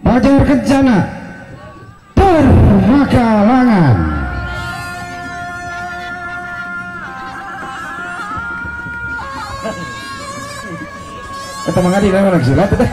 Fajar Kencana Permakalangan. Kata mangadi nama lagi silat teh.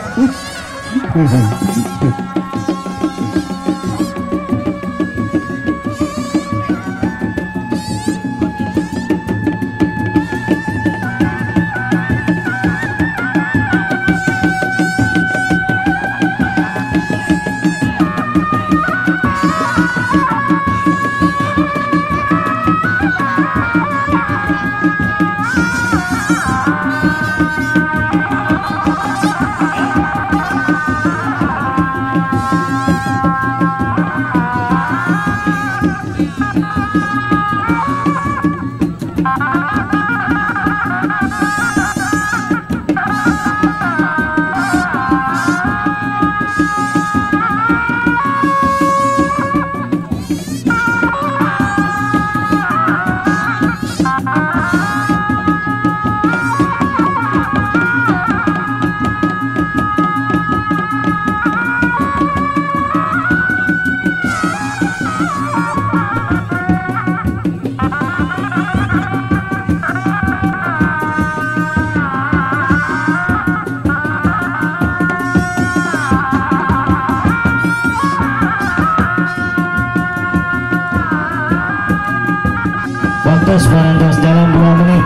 Terus Barandas dalam 2 menit.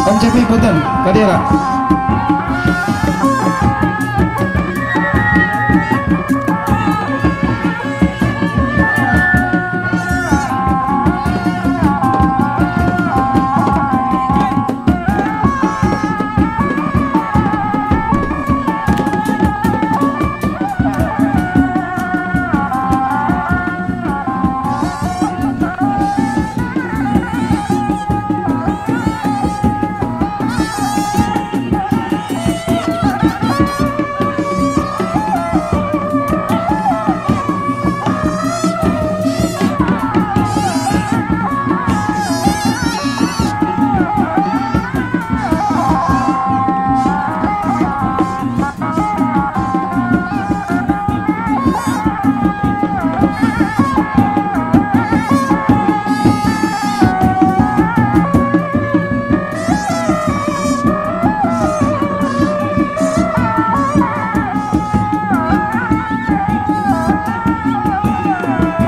Om Cepi punten kadira.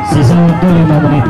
Sisa waktu 5 menit.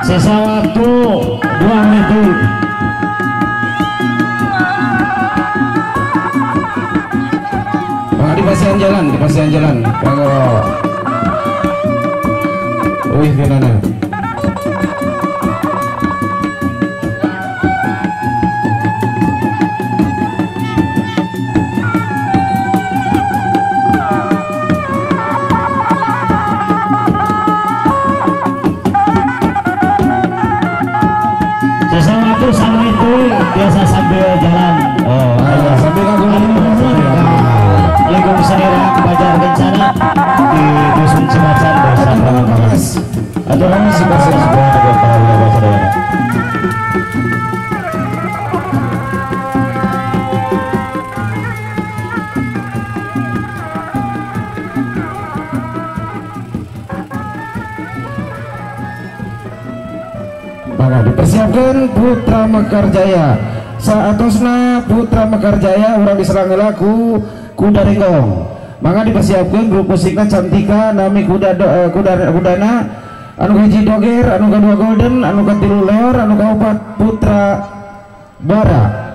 Sisa waktu 2 menit. Di pasian jalan. Kalau wih gimana? Sisa waktu sama itu biasa sambil jalan. Sambil ngagum Legong Senira Bajar Kencana di Dusun Cimacan Desa Pramukas. atau kamu si pasien Sebuah kedua para wilayah saudara. maka dipersiapkan Putra Mekarjaya saatosna Putra Mekarjaya orang diserang laku kuda renggong. Maka dipersiapkan grup musiknya Cantika nami kudana anu hiji doger anu kedua golden anu katilu lor anu kaopat Putra Bara.